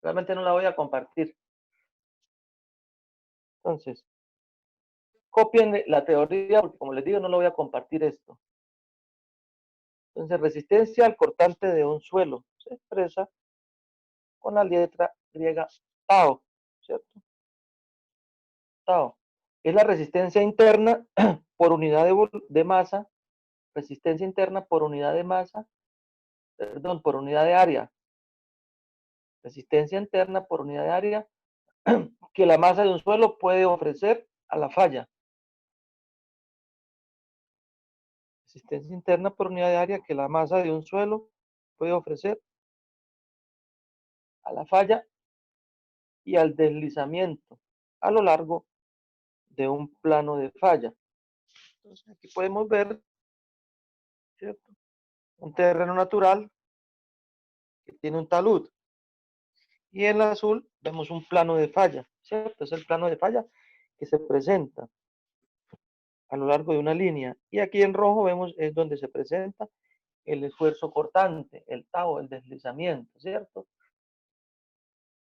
Realmente no la voy a compartir. Entonces, copien la teoría, porque como les digo, no lo voy a compartir esto. Entonces, resistencia al cortante de un suelo se expresa con la letra griega tau, ¿cierto? Tau. Es la resistencia interna por unidad de masa, resistencia interna por unidad de masa, perdón, por unidad de área. Resistencia interna por unidad de área que la masa de un suelo puede ofrecer a la falla. Resistencia interna por unidad de área que la masa de un suelo puede ofrecer a la falla y al deslizamiento a lo largo de un plano de falla. Entonces aquí podemos ver, ¿cierto?, un terreno natural que tiene un talud. Y en el azul vemos un plano de falla, ¿cierto? Es el plano de falla que se presenta a lo largo de una línea. Y aquí en rojo vemos es donde se presenta el esfuerzo cortante, el tau, el deslizamiento, ¿cierto?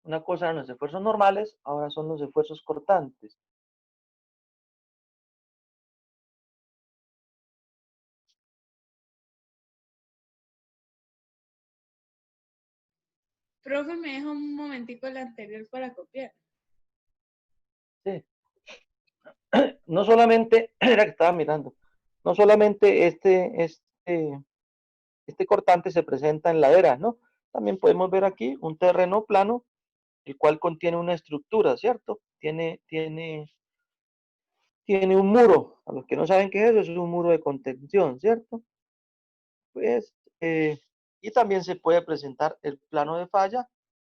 Una cosa eran los esfuerzos normales, ahora son los esfuerzos cortantes. Profe, me deja un momentico el anterior para copiar. Sí. No solamente, era que estaba mirando, no solamente este cortante se presenta en laderas, ¿no? También podemos ver aquí un terreno plano, el cual contiene una estructura, ¿cierto? Tiene un muro. A los que no saben qué es eso, es un muro de contención, ¿cierto? Pues, y también se puede presentar el plano de falla,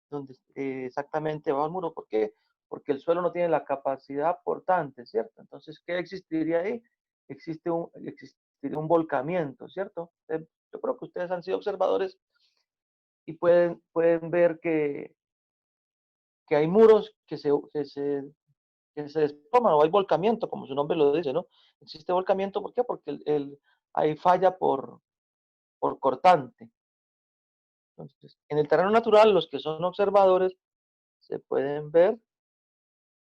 donde exactamente va el muro. ¿Por qué? Porque el suelo no tiene la capacidad portante, ¿cierto? Entonces, ¿qué existiría ahí? Existiría un volcamiento, ¿cierto? Yo creo que ustedes han sido observadores y pueden ver que hay muros que se desploman o hay volcamiento, como su nombre lo dice, ¿no? Existe volcamiento, ¿por qué? Porque hay falla por cortante. Entonces, en el terreno natural, los que son observadores se pueden ver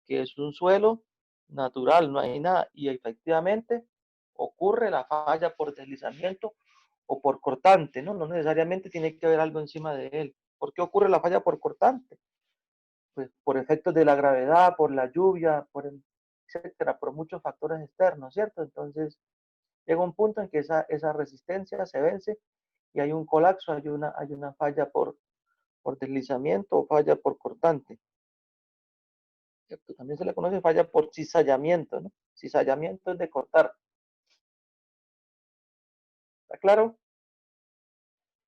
que es un suelo natural, no hay nada, y efectivamente ocurre la falla por deslizamiento o por cortante, ¿no? No necesariamente tiene que haber algo encima de él. ¿Por qué ocurre la falla por cortante? Pues por efectos de la gravedad, por la lluvia, etcétera, por muchos factores externos, ¿cierto? Entonces llega un punto en que esa resistencia se vence y hay un colapso, hay una falla por deslizamiento o falla por cortante, ¿cierto? También se le conoce falla por cizallamiento, ¿no? Cizallamiento es de cortar. ¿Está claro?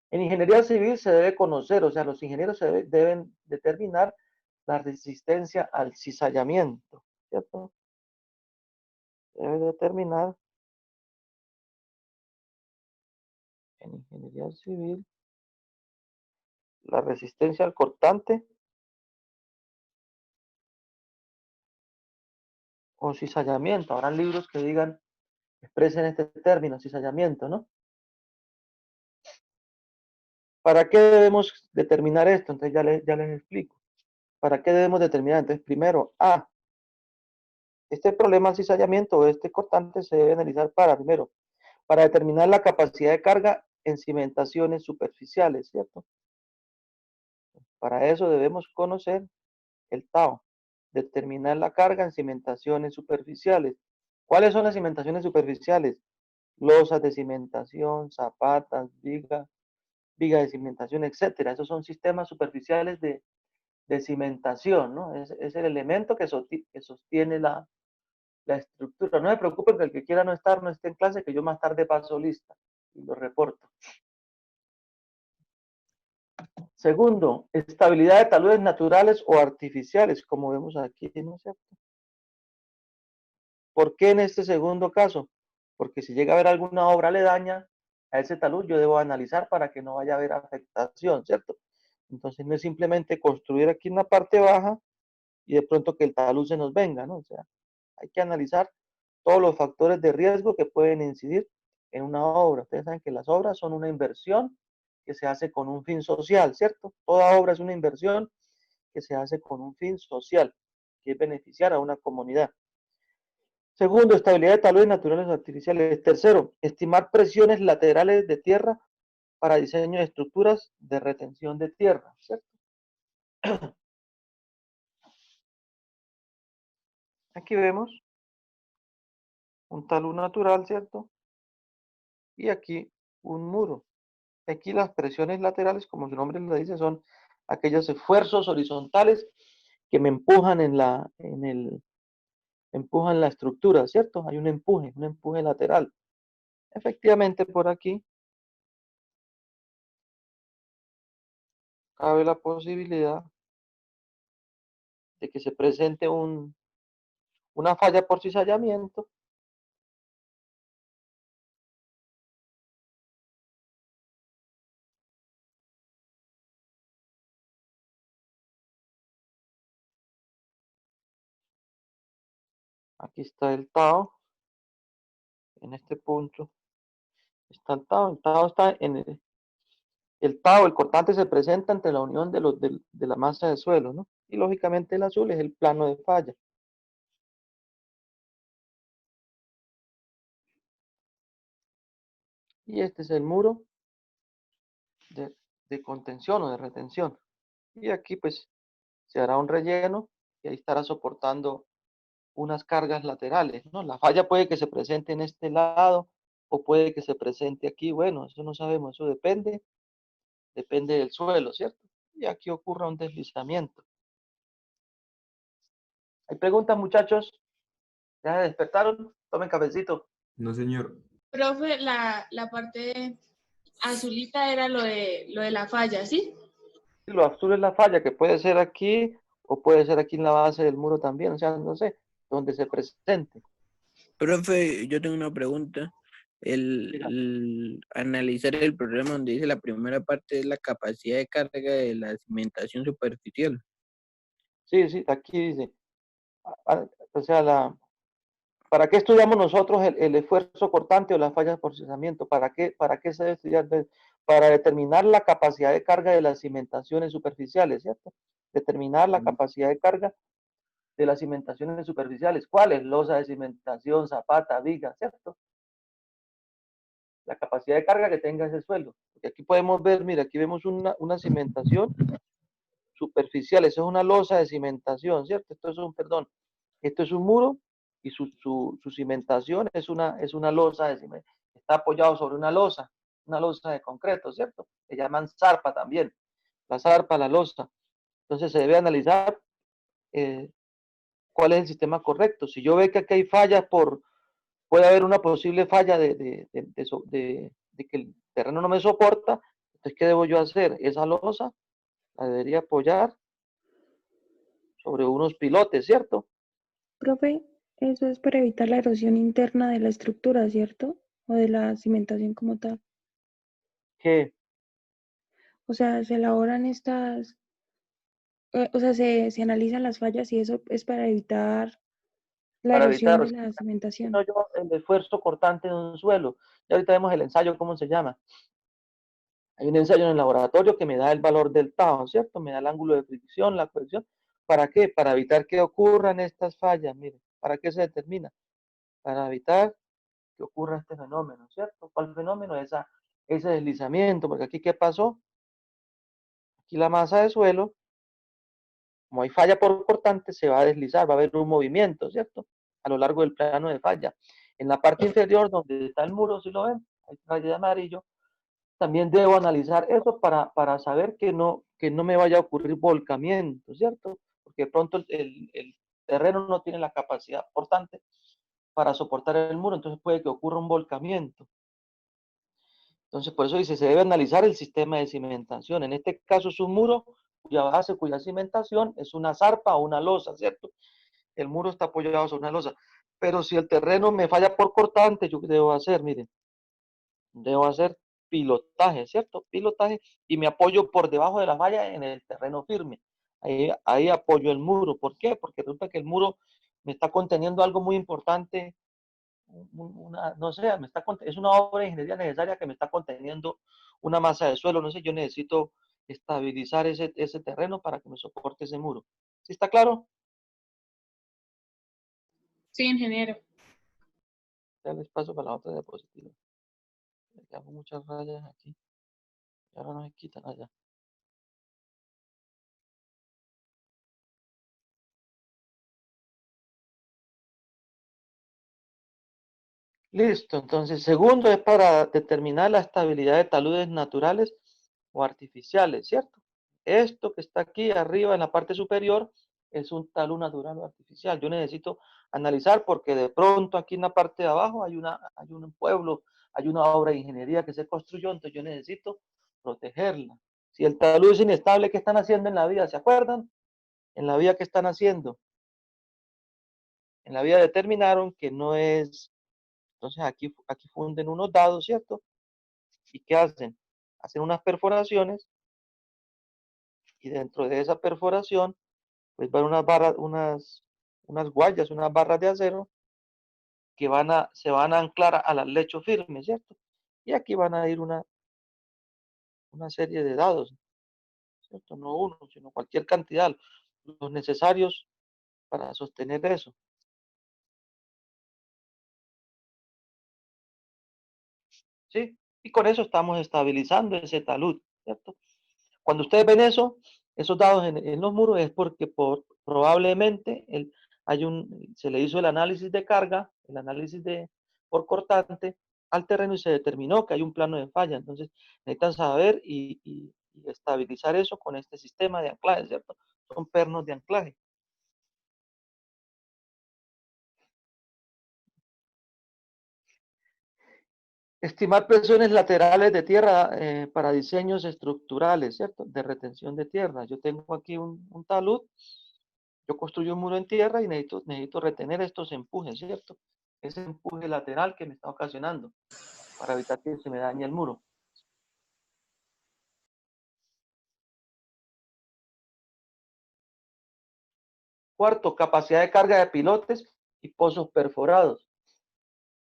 En ingeniería civil se debe conocer, o sea, los ingenieros deben determinar la resistencia al cizallamiento, ¿cierto? Debe determinar en ingeniería civil la resistencia al cortante o cizallamiento. Habrán libros que digan, expresen este término, cizallamiento, ¿no? ¿Para qué debemos determinar esto? Entonces ya les explico. ¿Para qué debemos determinar? Entonces, primero, este problema del cizallamiento o este cortante se debe analizar primero, para determinar la capacidad de carga en cimentaciones superficiales, ¿cierto? Para eso debemos conocer el TAO, determinar la carga en cimentaciones superficiales. ¿Cuáles son las cimentaciones superficiales? Losas de cimentación, zapatas, viga de cimentación, etcétera. Esos son sistemas superficiales de cimentación, ¿no? Es el elemento que sostiene la estructura. No se preocupen que el que quiera no esté en clase, que yo más tarde paso lista y lo reporto. Segundo, estabilidad de taludes naturales o artificiales, como vemos aquí, ¿no es cierto? ¿Por qué en este segundo caso? Porque si llega a haber alguna obra aledaña a ese talud, yo debo analizar para que no vaya a haber afectación, ¿cierto? Entonces no es simplemente construir aquí una parte baja y de pronto que el talud se nos venga, ¿no? O sea, hay que analizar todos los factores de riesgo que pueden incidir en una obra. Ustedes saben que las obras son una inversión que se hace con un fin social, ¿cierto? Toda obra es una inversión que se hace con un fin social, que es beneficiar a una comunidad. Segundo, estabilidad de talones naturales o artificiales. Tercero, estimar presiones laterales de tierra para diseño de estructuras de retención de tierra, ¿cierto? Aquí vemos un talud natural, ¿cierto? Y aquí un muro. Aquí las presiones laterales, como su nombre lo dice, son aquellos esfuerzos horizontales que me empujan empujan la estructura, ¿cierto? Hay un empuje lateral. Efectivamente, por aquí cabe la posibilidad de que se presente una falla por cizallamiento. Aquí está el TAO, en este punto está el TAO está en el TAO, el cortante se presenta entre la unión de la masa de suelo, ¿no? Y lógicamente el azul es el plano de falla. Y este es el muro de, de contención o de retención. Y aquí pues se hará un relleno y ahí estará soportando unas cargas laterales, ¿no? La falla puede que se presente en este lado o puede que se presente aquí, bueno, eso no sabemos, eso depende del suelo, ¿cierto? Y aquí ocurra un deslizamiento. ¿Hay preguntas, muchachos? ¿Ya se despertaron? Tomen cafecito. No, señor. Profe, la parte azulita era lo de la falla, ¿sí? Lo azul es la falla, que puede ser aquí o puede ser aquí en la base del muro también, o sea, no sé, donde se presente. Profe, yo tengo una pregunta. Analizar el problema donde dice la primera parte es la capacidad de carga de la cimentación superficial. Sí, sí, aquí dice, o sea, ¿para qué estudiamos nosotros el esfuerzo cortante o las fallas de procesamiento? Para qué se debe estudiar? Para determinar la capacidad de carga de las cimentaciones superficiales, ¿cierto? Determinar la capacidad de carga de las cimentaciones superficiales. ¿Cuáles? Losa de cimentación, zapata, viga, ¿cierto? La capacidad de carga que tenga ese suelo. Porque aquí podemos ver, mira, aquí vemos una cimentación superficial, eso es una losa de cimentación, ¿cierto? Esto es un muro y su cimentación es una losa de cimentación, está apoyado sobre una losa de concreto, ¿cierto? Se llaman zarpa también, la zarpa, la losa. Entonces se debe analizar eh, cuál es el sistema correcto. Si yo veo que aquí hay fallas puede haber una posible falla de que el terreno no me soporta, entonces ¿qué debo yo hacer? Esa losa la debería apoyar sobre unos pilotes, ¿cierto? Profe, eso es para evitar la erosión interna de la estructura, ¿cierto? O de la cimentación como tal. Que O sea, se elaboran estas, o sea, se analizan las fallas y eso es para evitar la para erosión evitar, o de sea, la no cimentación. yo el esfuerzo cortante de un suelo. Y ahorita vemos el ensayo, ¿cómo se llama? Hay un ensayo en el laboratorio que me da el valor del tau, ¿cierto? Me da el ángulo de fricción, la cohesión. ¿Para qué? Para evitar que ocurran estas fallas, mire. ¿Para qué se determina? Para evitar que ocurra este fenómeno, ¿cierto? ¿Cuál fenómeno? Ese deslizamiento, porque aquí, ¿qué pasó? Aquí la masa de suelo, como hay falla por cortante, se va a deslizar, va a haber un movimiento, ¿cierto? A lo largo del plano de falla. En la parte inferior, donde está el muro, si lo ven, hay raya de amarillo, también debo analizar eso para saber que no me vaya a ocurrir volcamiento, ¿cierto? Porque de pronto el terreno no tiene la capacidad portante para soportar el muro, entonces puede que ocurra un volcamiento. Entonces, por eso dice, se debe analizar el sistema de cimentación. En este caso es un muro cuya base, cuya cimentación es una zarpa o una losa, ¿cierto? El muro está apoyado sobre una losa. Pero si el terreno me falla por cortante, ¿yo qué debo hacer? Miren, debo hacer pilotaje, ¿cierto? Pilotaje y me apoyo por debajo de la malla en el terreno firme. Ahí apoyo el muro. ¿Por qué? Porque resulta que el muro me está conteniendo algo muy importante, no sé, es una obra de ingeniería necesaria que me está conteniendo una masa de suelo, no sé, yo necesito estabilizar ese terreno para que me soporte ese muro. ¿Sí está claro? Sí, ingeniero. Ya les paso para la otra diapositiva. Le hago muchas rayas aquí. Y ahora no se quitan allá. Listo, entonces segundo es para determinar la estabilidad de taludes naturales o artificiales, ¿cierto? Esto que está aquí arriba en la parte superior es un talud natural o artificial. Yo necesito analizar porque de pronto aquí en la parte de abajo hay un pueblo, hay una obra de ingeniería que se construyó, entonces yo necesito protegerla. Si el talud es inestable, ¿qué están haciendo en la vía? ¿Se acuerdan? En la vía que están haciendo. En la vía determinaron que no es. Entonces aquí funden unos dados, ¿cierto? ¿Y qué hacen? Hacen unas perforaciones y dentro de esa perforación pues van unas barras, unas guayas, unas barras de acero que se van a anclar al lecho firme, ¿cierto? Y aquí van a ir una serie de dados, ¿cierto? No uno, sino cualquier cantidad, los necesarios para sostener eso. ¿Sí? Y con eso estamos estabilizando ese talud, ¿cierto? Cuando ustedes ven eso, esos dados en los muros es porque probablemente se le hizo el análisis de carga, el análisis por cortante al terreno y se determinó que hay un plano de falla. Entonces necesitan saber y estabilizar eso con este sistema de anclaje, ¿cierto? Son pernos de anclaje. Estimar presiones laterales de tierra para diseños estructurales, ¿cierto? De retención de tierra. Yo tengo aquí un talud, yo construyo un muro en tierra y necesito retener estos empujes, ¿cierto? Ese empuje lateral que me está ocasionando para evitar que se me dañe el muro. Cuarto, capacidad de carga de pilotes y pozos perforados.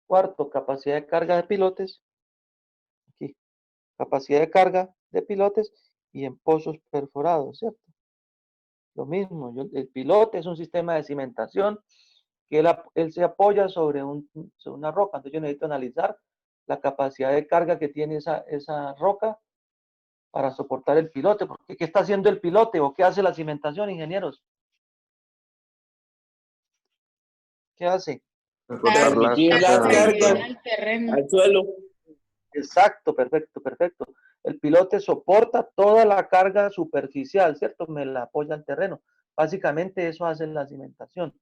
Cuarto, capacidad de carga de pilotes. Aquí, capacidad de carga de pilotes y en pozos perforados, ¿cierto? Lo mismo, el pilote es un sistema de cimentación que él se apoya sobre una roca. Entonces yo necesito analizar la capacidad de carga que tiene esa roca para soportar el pilote. Porque ¿qué está haciendo el pilote o qué hace la cimentación, ingenieros? ¿Qué hace? Transmitir las cargas Al terreno. al suelo. Exacto, perfecto, perfecto. El pilote soporta toda la carga superficial, ¿cierto? Me la apoya al terreno. Básicamente eso hace la cimentación.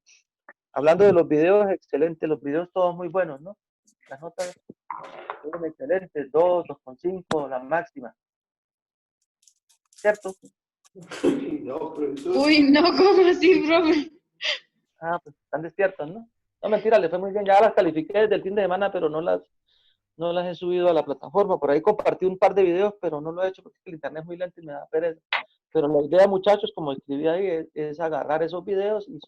Hablando de los videos, excelente, los videos todos muy buenos, ¿no? Las notas fueron excelentes, 2, 2,5, la máxima. ¿Cierto? Uy, no, ¿cómo así, profe? Ah, pues están despiertos, ¿no? No, mentira, le fue muy bien. Ya las califiqué desde el fin de semana, pero no las he subido a la plataforma. Por ahí compartí un par de videos, pero no lo he hecho porque el internet es muy lento y me da pereza. Pero la idea, muchachos, como escribí ahí, es agarrar esos videos y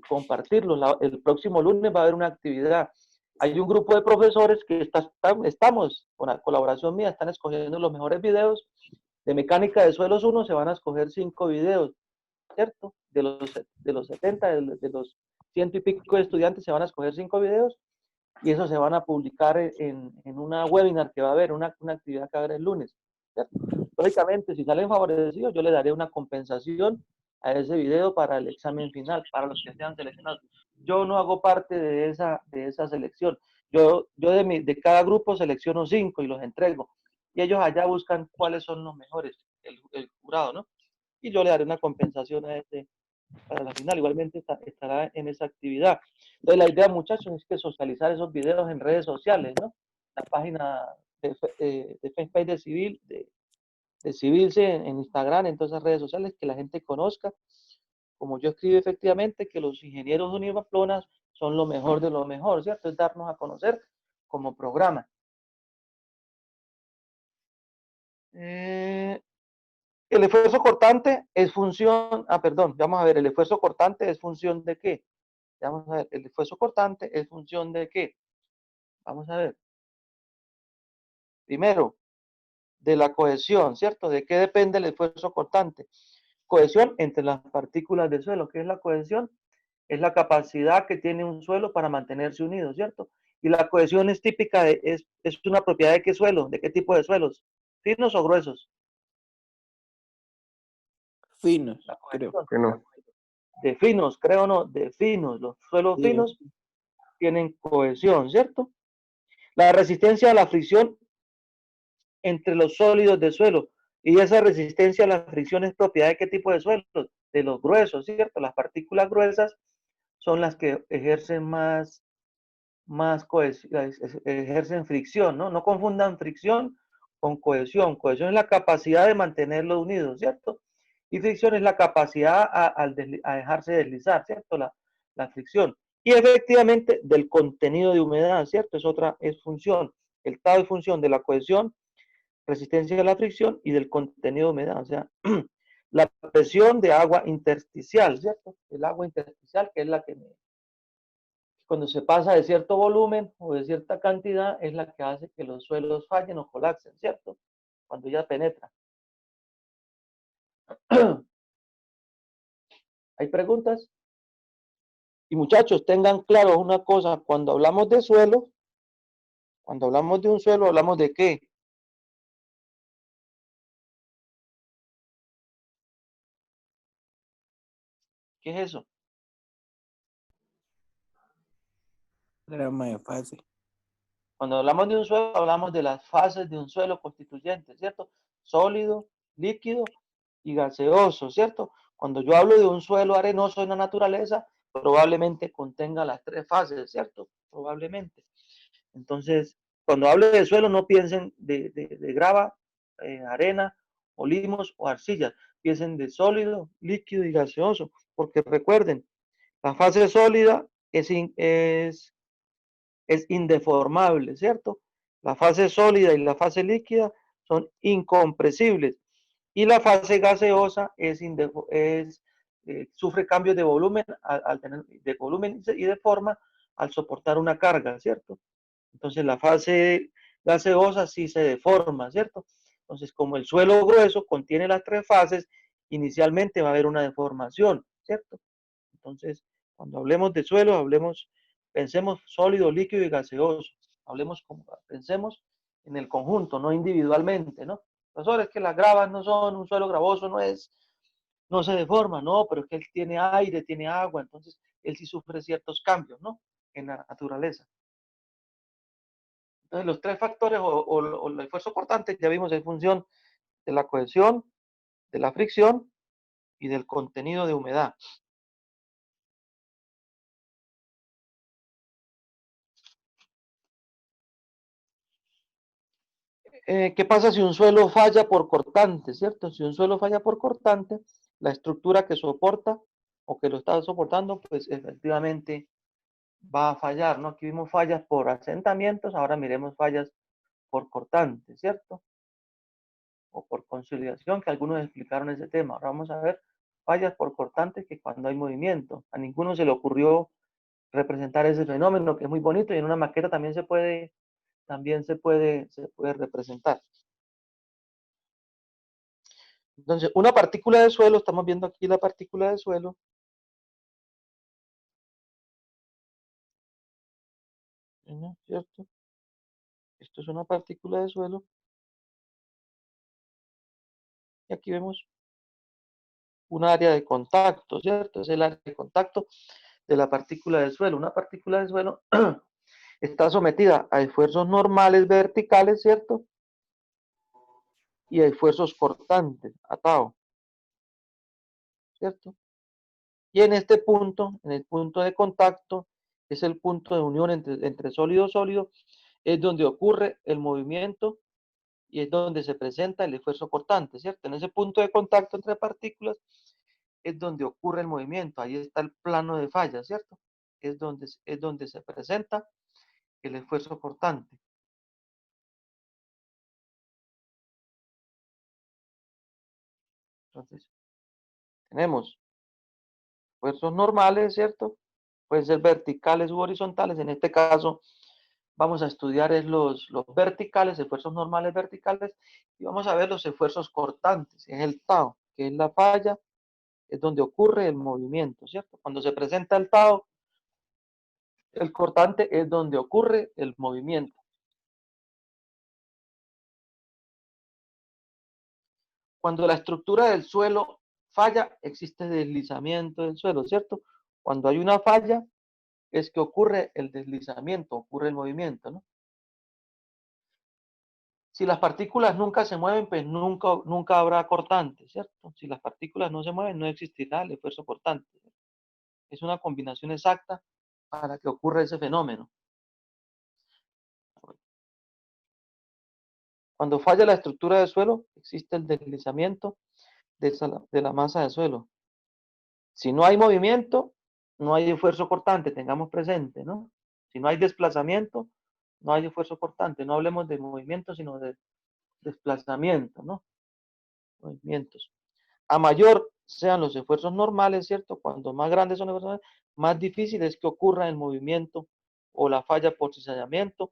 compartirlos. El próximo lunes va a haber una actividad. Hay un grupo de profesores que estamos, con la colaboración mía, están escogiendo los mejores videos de mecánica de suelos 1, se van a escoger 5 videos, ¿cierto? De los 70, de los 100 y pico de estudiantes se van a escoger 5 videos y eso se van a publicar en una webinar que va a haber, una actividad que va a haber el lunes, ¿cierto? Lógicamente, si salen favorecidos, yo le daré una compensación a ese video para el examen final, para los que sean seleccionados. Yo no hago parte de esa selección. Yo de cada grupo selecciono 5 y los entrego. Y ellos allá buscan cuáles son los mejores, el jurado, ¿no? Y yo le daré una compensación a ese para la final. Igualmente estará en esa actividad. Entonces, la idea, muchachos, es que socializar esos videos en redes sociales, ¿no? La página de Facebook de Civilse en Instagram, en todas esas redes sociales, que la gente conozca, como yo escribo efectivamente, que los ingenieros de Unipamplona son lo mejor de lo mejor, ¿cierto? Es darnos a conocer como programa. El esfuerzo cortante es función, perdón, vamos a ver, el esfuerzo cortante es función de qué. Vamos a ver, el esfuerzo cortante es función de qué. Vamos a ver. Primero, de la cohesión, ¿cierto? ¿De qué depende el esfuerzo cortante? Cohesión entre las partículas del suelo. ¿Qué es la cohesión? Es la capacidad que tiene un suelo para mantenerse unido, ¿cierto? Y la cohesión es típica es una propiedad de qué suelo, de qué tipo de suelos, finos o gruesos. Finos, La creo. cohesión. Que no. De finos, creo o no, de finos. Los suelos Sí. finos tienen cohesión, ¿cierto? La resistencia a la fricción entre los sólidos del suelo. Y esa resistencia a la fricción es propiedad de qué tipo de suelos? De los gruesos, ¿cierto? Las partículas gruesas son las que ejercen más cohesión, ejercen fricción, ¿no? No confundan fricción con cohesión. Cohesión es la capacidad de mantenerlos unidos, ¿cierto? Y fricción es la capacidad a dejarse deslizar, ¿cierto? La fricción. Y efectivamente del contenido de humedad, ¿cierto? Es función. El estado y función de la cohesión, resistencia a la fricción y del contenido de humedad, o sea, la presión de agua intersticial, ¿cierto? El agua intersticial, que es la que cuando se pasa de cierto volumen o de cierta cantidad, es la que hace que los suelos fallen o colapsen, ¿cierto? Cuando ya penetra. ¿Hay preguntas? Y muchachos, tengan claro una cosa, cuando hablamos de suelo, cuando hablamos de un suelo, ¿hablamos de qué? ¿Qué es eso? Diagrama de fase. Cuando hablamos de un suelo, hablamos de las fases de un suelo constituyente, ¿cierto? Sólido, líquido y gaseoso, ¿cierto? Cuando yo hablo de un suelo arenoso en la naturaleza, probablemente contenga las tres fases, ¿cierto? Probablemente. Entonces, cuando hablo de suelo, no piensen de grava, arena, o limos o arcillas. Piensen de sólido, líquido y gaseoso, porque recuerden, la fase sólida es indeformable, ¿cierto? La fase sólida y la fase líquida son incompresibles y la fase gaseosa sufre cambios de volumen al tener de volumen y de forma al soportar una carga, ¿cierto? Entonces la fase gaseosa sí se deforma, ¿cierto? Entonces, como el suelo grueso contiene las tres fases, inicialmente va a haber una deformación, ¿cierto? Entonces, cuando hablemos de suelo, pensemos sólido, líquido y gaseoso. Pensemos en el conjunto, no individualmente, ¿no? Profesor, es que las gravas no son, un suelo gravoso no se deforma, no, pero es que él tiene aire, tiene agua, entonces él sí sufre ciertos cambios, ¿no? En la naturaleza. Entonces, los tres factores o el esfuerzo cortante, ya vimos en función de la cohesión, de la fricción y del contenido de humedad. ¿Qué pasa si un suelo falla por cortante, cierto? Si un suelo falla por cortante, la estructura que soporta o que lo está soportando, pues efectivamente va a fallar, ¿no? Aquí vimos fallas por asentamientos, ahora miremos fallas por cortante, ¿cierto? O por consolidación, que algunos explicaron ese tema. Ahora vamos a ver fallas por cortantes que cuando hay movimiento. A ninguno se le ocurrió representar ese fenómeno, que es muy bonito, y en una maqueta también se puede representar. Entonces, una partícula de suelo, estamos viendo aquí la partícula de suelo. ¿Cierto? Esto es una partícula de suelo. Y aquí vemos un área de contacto, ¿cierto? Es el área de contacto de la partícula de suelo. Una partícula de suelo está sometida a esfuerzos normales verticales, ¿cierto? Y a esfuerzos cortantes, atado, ¿cierto? Y en este punto, en el punto de contacto, es el punto de unión entre sólido y sólido, es donde ocurre el movimiento y es donde se presenta el esfuerzo cortante, ¿cierto? En ese punto de contacto entre partículas es donde ocurre el movimiento, ahí está el plano de falla, ¿cierto? Es donde se presenta el esfuerzo cortante. Entonces, tenemos esfuerzos normales, ¿cierto? Pueden ser verticales u horizontales, en este caso vamos a estudiar es los verticales, esfuerzos normales verticales, y vamos a ver los esfuerzos cortantes, es el TAO, que es la falla, es donde ocurre el movimiento, ¿cierto? Cuando se presenta el TAO, el cortante es donde ocurre el movimiento. Cuando la estructura del suelo falla, existe deslizamiento del suelo, ¿cierto? Cuando hay una falla, es que ocurre el deslizamiento, ocurre el movimiento, ¿no? Si las partículas nunca se mueven, pues nunca habrá cortante, ¿cierto? Si las partículas no se mueven, no existirá el esfuerzo cortante. Es una combinación exacta para que ocurra ese fenómeno. Cuando falla la estructura del suelo, existe el deslizamiento de la masa del suelo. Si no hay movimiento, no hay esfuerzo cortante, tengamos presente, ¿no? Si no hay desplazamiento, no hay esfuerzo cortante. No hablemos de movimiento, sino de desplazamiento, ¿no? Movimientos. A mayor sean los esfuerzos normales, ¿cierto? Cuando más grandes son los esfuerzos normales, más difícil es que ocurra el movimiento o la falla por cizallamiento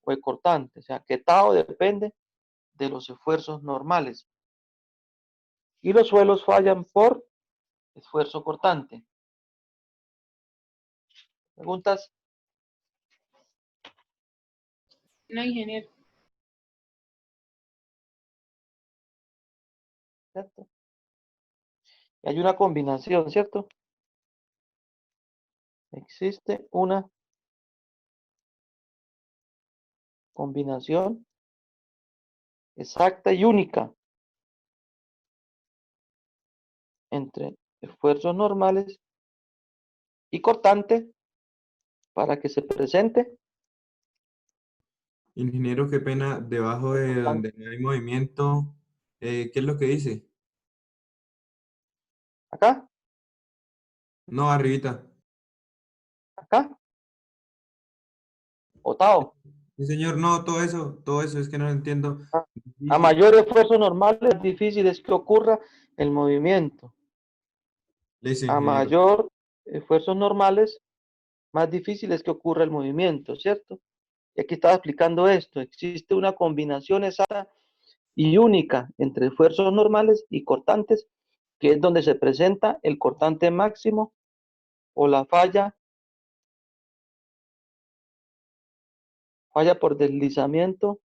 o el cortante. O sea, que tau depende de los esfuerzos normales. Y los suelos fallan por esfuerzo cortante. ¿Preguntas? No, ingeniero. ¿Cierto? Y hay una combinación, ¿cierto? Existe una combinación exacta y única entre esfuerzos normales y cortante para que se presente Ingeniero, qué pena, debajo el de cortante. donde no hay movimiento, ¿qué es lo que dice? Acá, No, arribita. acá, Otao. Sí, señor, no, todo eso es que no lo entiendo. A Difícil. mayor esfuerzo normal, es difícil es que ocurra el movimiento. Listo, A ingeniero. mayor esfuerzos normales, más difícil es que ocurra el movimiento, ¿cierto? Y aquí estaba explicando esto. Existe una combinación exacta y única entre esfuerzos normales y cortantes, que es donde se presenta el cortante máximo o la falla por deslizamiento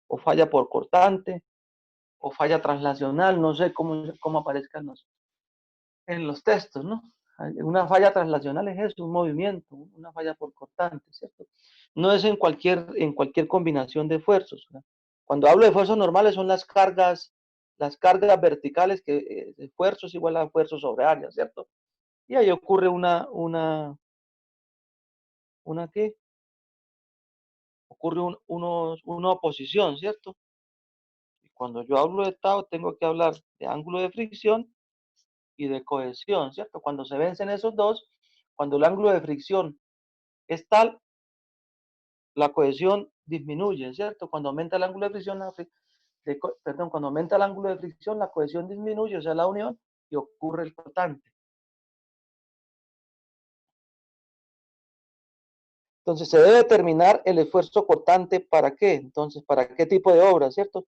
o falla por cortante o falla translacional, no sé cómo aparezcan en los textos, ¿no? Una falla translacional es eso, un movimiento, una falla por cortante, ¿cierto? No es en cualquier combinación de esfuerzos, ¿no? Cuando hablo de esfuerzos normales son las cargas verticales, que esfuerzo es igual a esfuerzo sobre área, ¿cierto? Y ahí ocurre ¿una qué? Ocurre una oposición, ¿cierto? Y cuando yo hablo de tau, tengo que hablar de ángulo de fricción y de cohesión, ¿cierto? Cuando se vencen esos dos, cuando el ángulo de fricción es tal, la cohesión disminuye, ¿cierto? Cuando aumenta el ángulo de fricción, cuando aumenta el ángulo de fricción, la cohesión disminuye, o sea, la unión, y ocurre el cortante. Entonces, se debe determinar el esfuerzo cortante, ¿para qué? Entonces, ¿para qué tipo de obra, cierto?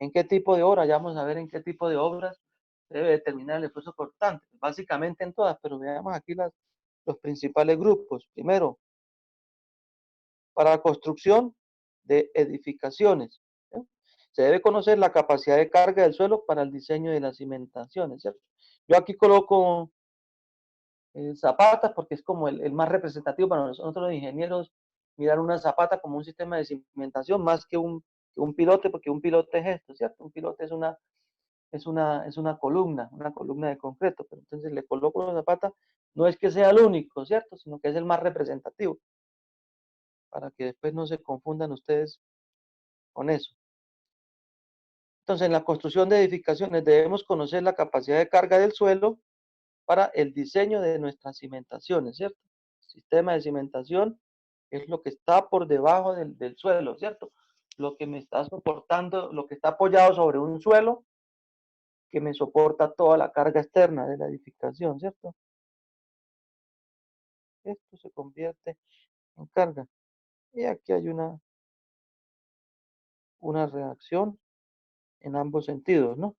¿En qué tipo de obra? Ya vamos a ver en qué tipo de obras se debe determinar el esfuerzo cortante. Básicamente en todas, pero veamos aquí los principales grupos. Primero, para la construcción de edificaciones, ¿sí? Se debe conocer la capacidad de carga del suelo para el diseño de las cimentaciones, ¿cierto? Yo aquí coloco zapatas porque es como el más representativo para nosotros los ingenieros, mirar una zapata como un sistema de cimentación más que un pilote, porque un pilote es esto, ¿cierto? Un pilote es una columna de concreto, pero entonces le coloco una zapata, no es que sea el único, ¿cierto? Sino que es el más representativo, para que después no se confundan ustedes con eso. Entonces, en la construcción de edificaciones debemos conocer la capacidad de carga del suelo para el diseño de nuestras cimentaciones, ¿cierto? El sistema de cimentación es lo que está por debajo del suelo, ¿cierto? Lo que me está soportando, lo que está apoyado sobre un suelo que me soporta toda la carga externa de la edificación, ¿cierto? Esto se convierte en carga. Y aquí hay una reacción en ambos sentidos, ¿no?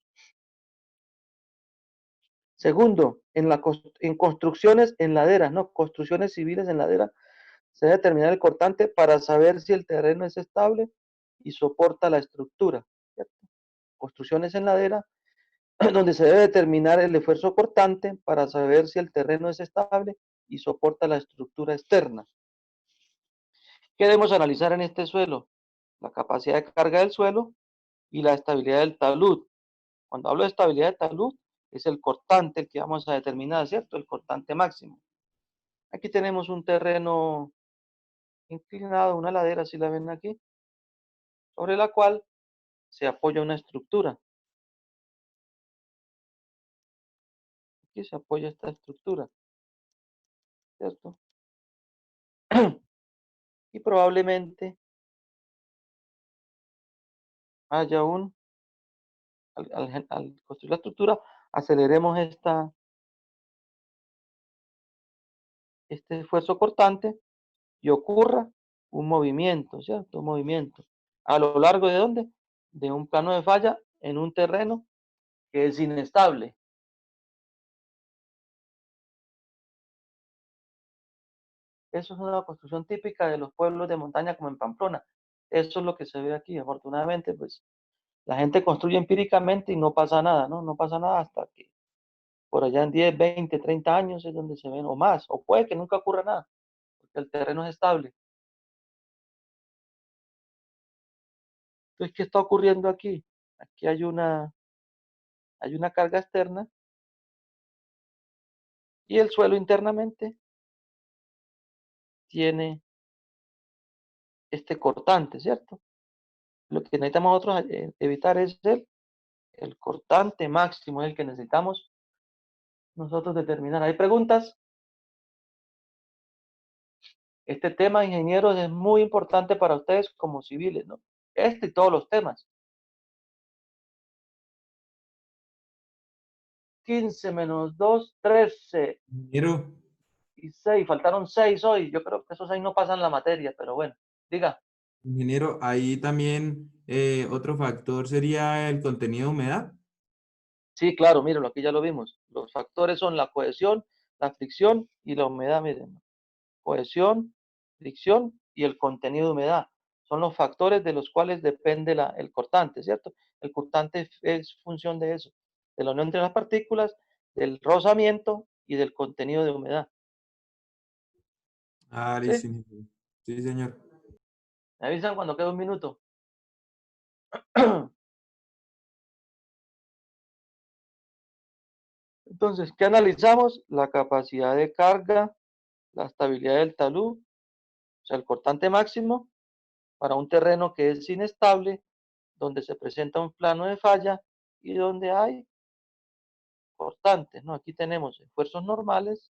Segundo, en construcciones en laderas, ¿no? Construcciones civiles en ladera, se debe determinar el cortante para saber si el terreno es estable y soporta la estructura, ¿cierto? Construcciones en ladera, donde se debe determinar el esfuerzo cortante para saber si el terreno es estable y soporta la estructura externa. ¿Qué debemos analizar en este suelo? La capacidad de carga del suelo y la estabilidad del talud. Cuando hablo de estabilidad de talud, es el cortante el que vamos a determinar, ¿cierto? El cortante máximo. Aquí tenemos un terreno inclinado, una ladera, si la ven aquí, sobre la cual se apoya una estructura. Aquí se apoya esta estructura, ¿cierto? Y probablemente haya al construir la estructura, aceleremos este esfuerzo cortante y ocurra un movimiento, ¿cierto? Un movimiento. ¿A lo largo de dónde? De un plano de falla en un terreno que es inestable. Eso es una construcción típica de los pueblos de montaña como en Pamplona. Eso es lo que se ve aquí. Afortunadamente, pues la gente construye empíricamente y no pasa nada, ¿no? No pasa nada hasta que por allá en 10, 20, 30 años es donde se ven, o más, o puede que nunca ocurra nada, porque el terreno es estable. Entonces, ¿qué está ocurriendo aquí? Aquí hay una carga externa y el suelo internamente tiene este cortante, ¿cierto? Lo que necesitamos nosotros evitar es el cortante máximo, es el que necesitamos nosotros determinar. ¿Hay preguntas? Este tema, ingenieros, es muy importante para ustedes como civiles, ¿no? Este y todos los temas. 15 menos 2, 13 Ingeniero, y 6. Faltaron 6 hoy. Yo creo que esos 6 no pasan la materia, pero bueno, diga. ingeniero, ahí también otro factor sería el contenido de humedad. Sí, claro, mírenlo, aquí ya lo vimos. Los factores son la cohesión, la fricción y la humedad, miren. Cohesión, fricción y el contenido de humedad. Son los factores de los cuales depende el cortante, ¿cierto? El cortante es función de eso, de la unión entre las partículas, del rozamiento y del contenido de humedad. Ah, ¿Sí? listo, ingeniero. Sí, señor. Me avisan cuando quede un minuto. Entonces, ¿qué analizamos? La capacidad de carga, la estabilidad del talud, o sea, el cortante máximo para un terreno que es inestable, donde se presenta un plano de falla y donde hay cortantes, ¿no? Aquí tenemos esfuerzos normales,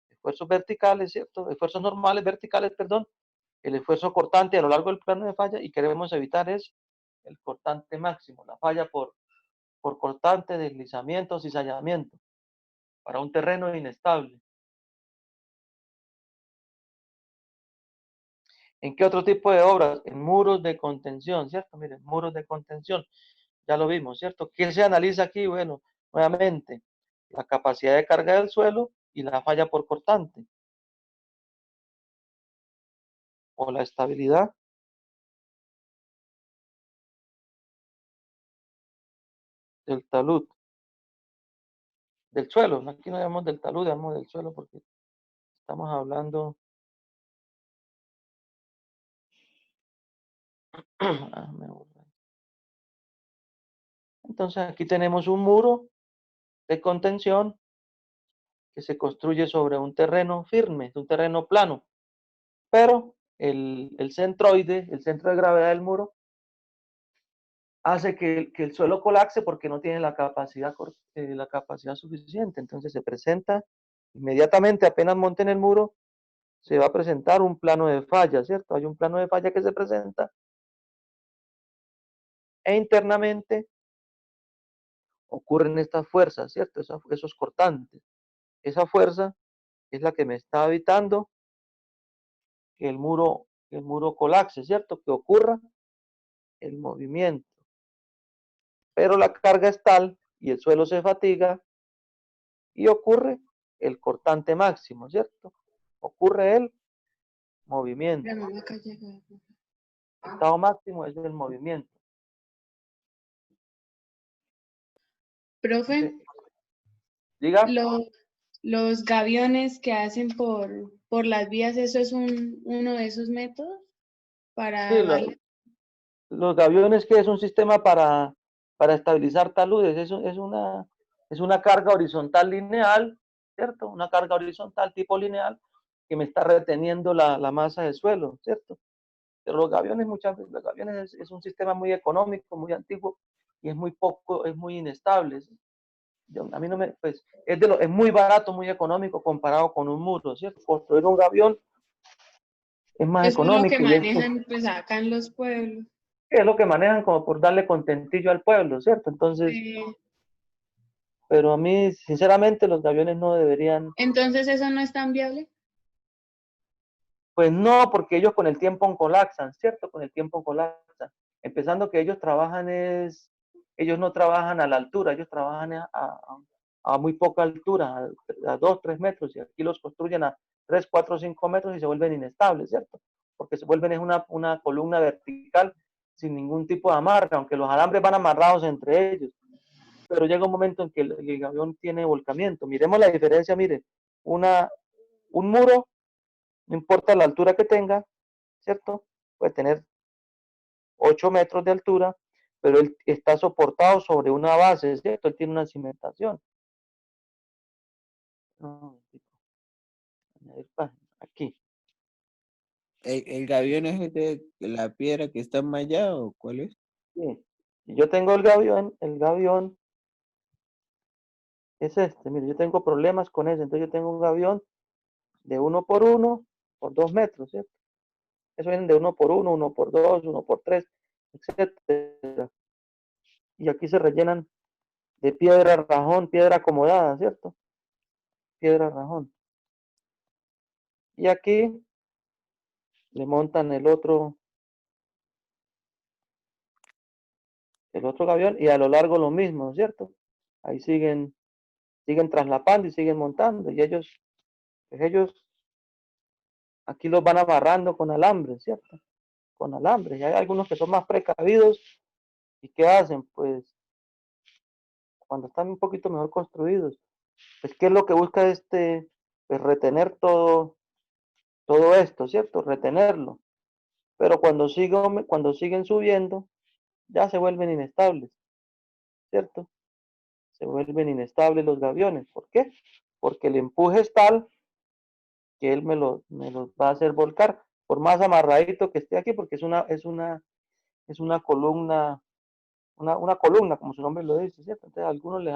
esfuerzos verticales, ¿cierto? Esfuerzos normales, verticales, perdón, el esfuerzo cortante a lo largo del plano de falla y queremos evitar es el cortante máximo, la falla por cortante, deslizamiento, cizallamiento, para un terreno inestable. ¿En qué otro tipo de obras? En muros de contención, ¿cierto? Miren, muros de contención, ya lo vimos, ¿cierto? ¿Qué se analiza aquí? Bueno, nuevamente, la capacidad de carga del suelo y la falla por cortante, o la estabilidad del talud, del suelo. Aquí no llamamos del talud, llamamos del suelo porque estamos hablando. Entonces aquí tenemos un muro de contención que se construye sobre un terreno firme, un terreno plano, pero el centroide, el centro de gravedad del muro, hace que el suelo colapse porque no tiene la capacidad suficiente. Entonces se presenta inmediatamente, apenas monten el muro, se va a presentar un plano de falla, ¿cierto? Hay un plano de falla que se presenta e internamente ocurren estas fuerzas, ¿cierto? Esos cortantes. Esa fuerza es la que me está evitando que el muro colapse, ¿cierto? Que ocurra el movimiento. Pero la carga es tal y el suelo se fatiga y ocurre el cortante máximo, ¿cierto? Ocurre el movimiento. La mamá calla. El estado máximo es el movimiento. Profe, Diga, los gaviones que hacen por las vías, ¿eso es uno de esos métodos para sí, darle? los gaviones, que es un sistema para estabilizar taludes, es una carga horizontal lineal, ¿cierto? Una carga horizontal tipo lineal que me está reteniendo la masa del suelo, ¿cierto? Pero los gaviones, muchas veces, los gaviones es un sistema muy económico, muy antiguo y es muy inestable. A mí no me, pues, es muy barato, muy económico comparado con un muro, ¿cierto? Construir un gavión es más Eso es lo que económico y manejan pues acá en los pueblos. es lo que manejan como por darle contentillo al pueblo, ¿cierto? Entonces, pero a mí, sinceramente, los gaviones no deberían, Entonces, ¿eso no es tan viable? pues no, porque ellos con el tiempo colapsan, ¿cierto? Con el tiempo colapsan. Empezando que ellos no trabajan a la altura, ellos trabajan a muy poca altura, a 2, 3 metros, y aquí los construyen a 3, 4, 5 metros y se vuelven inestables, ¿cierto? Porque se vuelven es una columna vertical sin ningún tipo de amarre, aunque los alambres van amarrados entre ellos. Pero llega un momento en que el gavión tiene volcamiento. Miremos la diferencia, mire, un muro, no importa la altura que tenga, ¿cierto? Puede tener 8 metros de altura, pero él está soportado sobre una base, ¿cierto? Él tiene una cimentación. No, aquí. ¿El gavión es el de la piedra que está mallada o cuál es? Sí. Si yo tengo el gavión es este, mire, yo tengo problemas con ese, entonces yo tengo un gavión de 1 por 2 metros, ¿cierto? Eso vienen de 1 por 2, 1 por 3, etcétera. Y aquí se rellenan de piedra rajón, piedra acomodada, ¿cierto? Piedra rajón. Y aquí le montan el otro gavión y a lo largo lo mismo, ¿cierto? Ahí siguen traslapando y siguen montando y ellos aquí los van amarrando con alambres, ¿cierto? Con alambres. Y hay algunos que son más precavidos y ¿qué hacen? Pues cuando están un poquito mejor construidos, pues ¿qué es lo que busca pues retener todo esto, ¿cierto? Retenerlo. Pero cuando siguen subiendo, ya se vuelven inestables, ¿cierto? Se vuelven inestables los gaviones. ¿Por qué? Porque el empuje es tal que él me los va a hacer volcar, por más amarradito que esté aquí, porque es una columna, una columna, como su nombre lo dice, ¿cierto? Entonces algunos les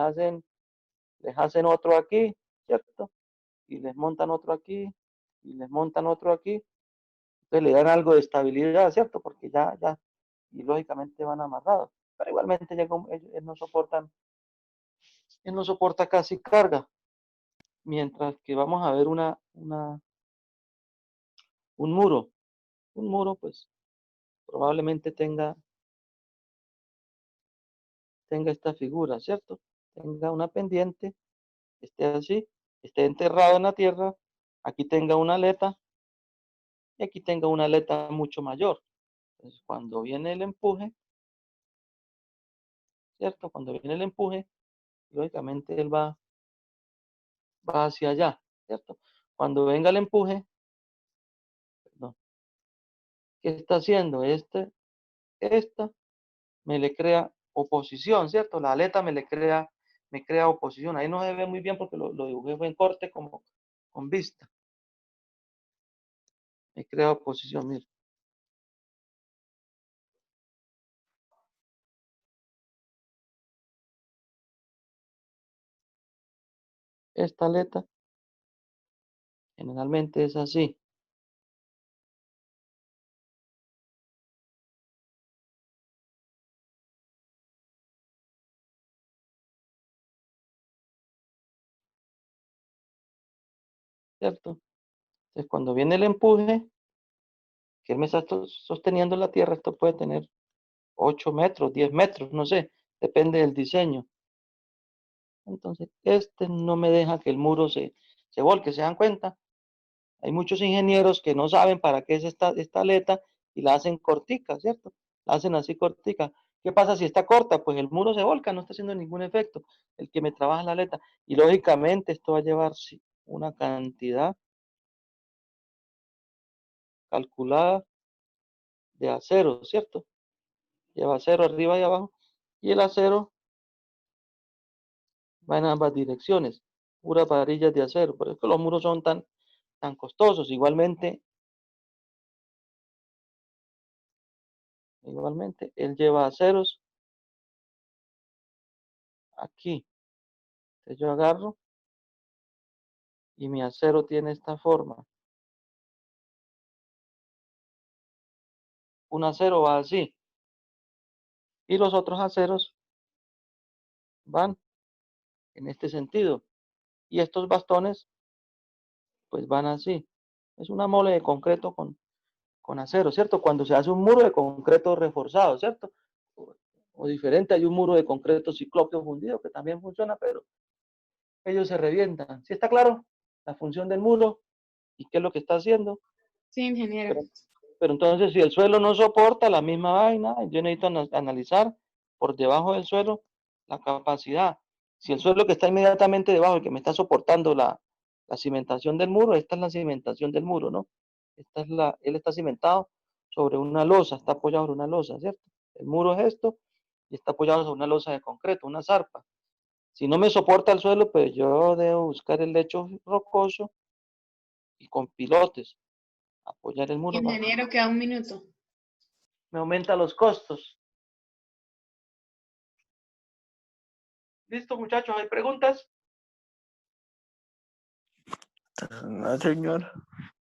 hacen otro aquí, ¿cierto? Y les montan otro aquí, y les montan otro aquí, entonces le dan algo de estabilidad, ¿cierto? Porque ya, y lógicamente van amarrados, pero igualmente ellos no soporta casi carga, mientras que vamos a ver un muro, pues probablemente tenga esta figura, ¿cierto? Tenga una pendiente, esté así, esté enterrado en la tierra, aquí tenga una aleta y aquí tenga una aleta mucho mayor. Entonces, cuando viene el empuje, ¿cierto? Cuando viene el empuje, lógicamente él va hacia allá, ¿cierto? Cuando venga el empuje, perdón, ¿qué está haciendo? Esta me le crea oposición, ¿cierto? La aleta me crea oposición. Ahí no se ve muy bien porque lo dibujé fue en corte como con vista. Me crea oposición, mira. Esta aleta generalmente es así. ¿Cierto? Entonces, cuando viene el empuje, que él me está sosteniendo la tierra, esto puede tener 8 metros, 10 metros, no sé, depende del diseño. Entonces, este no me deja que el muro se volque, ¿se dan cuenta? Hay muchos ingenieros que no saben para qué es esta aleta y la hacen cortica, ¿cierto? La hacen así cortica. ¿Qué pasa si está corta? Pues el muro se volca, no está haciendo ningún efecto. El que me trabaja la aleta. Y lógicamente esto va a llevar sí, una cantidad calculada de acero, ¿cierto? Lleva acero arriba y abajo. Y el acero va en ambas direcciones. Puras varillas de acero. Por eso los muros son tan costosos. Igualmente, él lleva aceros aquí. Entonces yo agarro y mi acero tiene esta forma. Un acero va así y los otros aceros van en este sentido. Y estos bastones pues van así. Es una mole de concreto con acero, ¿cierto? Cuando se hace un muro de concreto reforzado, ¿cierto? O diferente, hay un muro de concreto ciclópeo fundido que también funciona, pero ellos se revientan. ¿Sí está claro? La función del muro y qué es lo que está haciendo. Sí, ingeniero. Pero entonces, si el suelo no soporta la misma vaina, yo necesito analizar por debajo del suelo la capacidad. Si el suelo que está inmediatamente debajo, el que me está soportando la cimentación del muro, esta es la cimentación del muro, ¿no? Él está cimentado sobre una losa, está apoyado sobre una losa, ¿cierto? El muro es esto y está apoyado sobre una losa de concreto, una zarpa. Si no me soporta el suelo, pues yo debo buscar el lecho rocoso y con pilotes apoyar el muro. Ingeniero, queda un minuto. Me aumenta los costos. ¿Listo, muchachos? ¿Hay preguntas? No, señor.